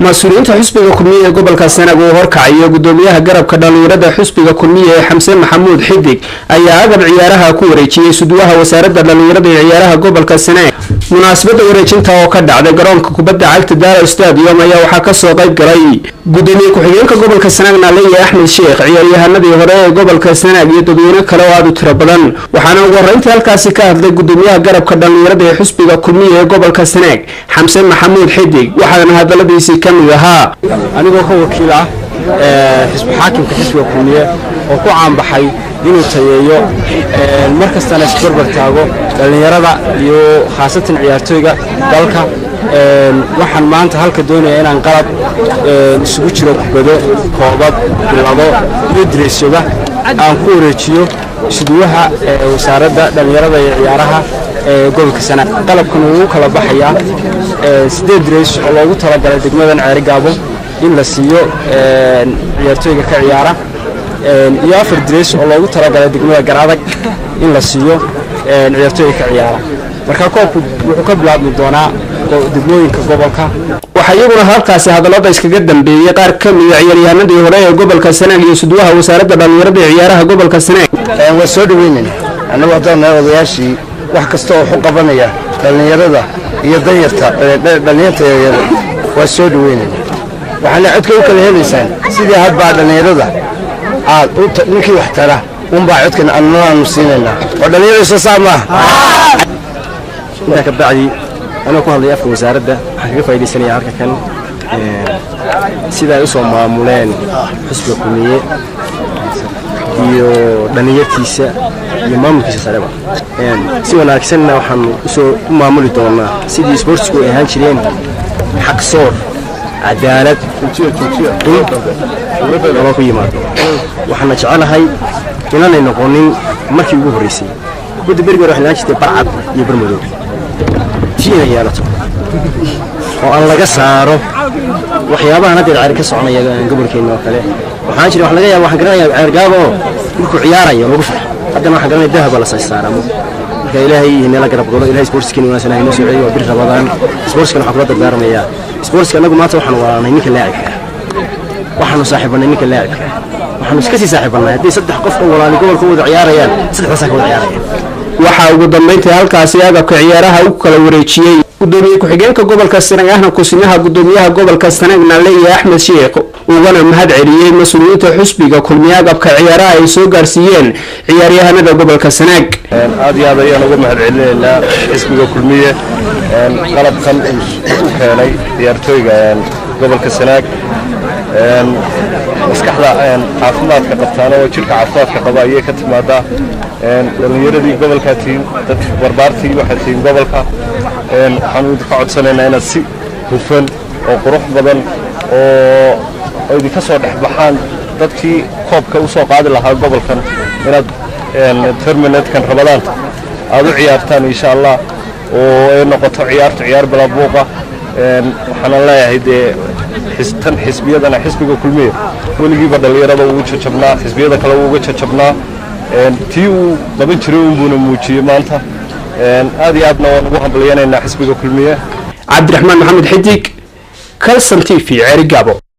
مسؤولين حسبك كلمية قبل كسنة وهركعي قدوميها قرب كدلورة حسبك كلمية حمسين محمود حدق أي عقب عيارها كوريتشي سدوها وسارد دلورة عيارها قبل كسنة مناسبة وريتشنتا وقد على جرانك كبدا عقد دار أستاذ يوم يا وحكسو قيب قري قدومي كحيانك قبل كسنة نالي أحمد شيخ عيارها النبي هراء قبل كسنة يدوينا كلواد تربلن وحنا ورنت الكاسيكات لقدوميها قرب كدلورة حسبك كلمية قبل كسنة حمسين محمود حدق وحنا هذا الذي سيكمل أنا بقول وكيلة حزب حاكم كحزب وكلية وقوعاً بحي دينو تيجيو المركز تنا سكر برتاعو لأن يرى يو خاصة عيارتوجا ذلك وحن ما أنت هالكدوني أنا انقلب سويتش لو بدو كوباب بالغضو يدرس يوجا أنكوريتشيو سدوها وسارد لأن يرى عيارها قبل كسنة قلب كانوا كلا بحيا سديد ريش الله وترى على دقمة عرقابه إلا سيو عيارتوجا كعيارة يافر دريش الله وترى على دقمة قرادك إلا سيو عيارتوجا كعيارة مركاكوب وحكب لعب مدونا دقموين كقبلك وحيقولنا هالكاسي هذا الله بيسك جدا بيقار كم عياريها ندي وراء قبل كسنة يسدوها وسارد بالورد عيارها قبل كسنة وسود وينين أنا وضعنا وضياشي wax kasta oo xuqabanaya dhalinyarada iyo dhalinyarta waa soo dhaweynay waxaana codka u kala helaysaan sidii hadba dhalinyarada aad ninkii wax tara baa codkan aanu siinayna oo dhalinyarada soo saama inta ka bacdi ana ku hadlay afka wasaaradda waxaan ka faa'iideysanayaa halka kan sida ay soo maamuleen xisbiga kulmiye iyo dhalinyartiisa iyo maamulkiisa sareba si wanaagsanna waxaan soo maamuli doonaa sidii sportsku ay ahaan jireen xaq soor cadaalad oo ku yimaado waxaan jecelahay inaanay noqonin markii ugu horeysay kubadda beriga waxay la jirtay barcad iyo barmadow tiina yaalato oo aan laga saaro waxyaabaha hadda cari ka soconaya gobolkeena oo kale waxaan jiray wax laga yaabo waxaan garanayaa ceergaabo markuu ciyaarayo lagu farxo haddana waxaan garanayaa dahab la saaramo marka ilaahay inala garab galo ilaahay sportskin wanaagsan inoo soo celiyo bir Ramadan sportskan waxa kula dardaarmaya sportska anagu maanta waxaan waraanay ninka laacibka waxaanu saaxiibanay ninka laacibka waxaanu iska sii saaxiibanay haddii saddex qof oo walaal gobolka wada ciyaarayaan saddex sax wada ciyaarayaan waxa ugu dambeyntii halkaasi agabka ciyaaraha uu kala wareejiyay gudoomiye ku-xigeenka gobolka Sanaagna kusinaha gudoomiyaha gobolka Sanaagna leeyahay Axmed Sheekh ugana mahad celiyay mas'uuliyiinta xisbiga kulmiye agabka ciyaaraha ay soo gaarsiiyeen ciyaaryahanada gobolka Sanaag aad iyo aad ayaan uga mahad celinaynaa xisbiga kulmiye qalabkan uu keenay ciyaartooyga gobolka Sanaag maskaxda caafimaadka qabtaan oo jirka caafimaadka qaba ayay ka timaadaa dhalinyaradii gobolka tiin dad barbaartii waxa tiin gobolka waxaan u ka codsanaynaa inaad si hufan oo qurux badan oo ay ka soo dhaxbaxaan dadkii koobka u soo qaadi lahaa gobolkan inaad tournament-kan Ramadan aad u ciyaartaan insha Allah oo ay noqoto ciyaar bala buuqa waxaan leeyahay tan xisbiyadana xisbiga kulmiye waligiiba dhalinyarada uu jajabnaa xisbiyada kale uu uga jajabnaa tii uu qaban jiray uuna muujiyay maanta aad iyo aadna waan ugu hambalyeynaa xisbiga kulmiye Cabdiraxmaan Maxamed Xidig Kalsan TV Cerigabo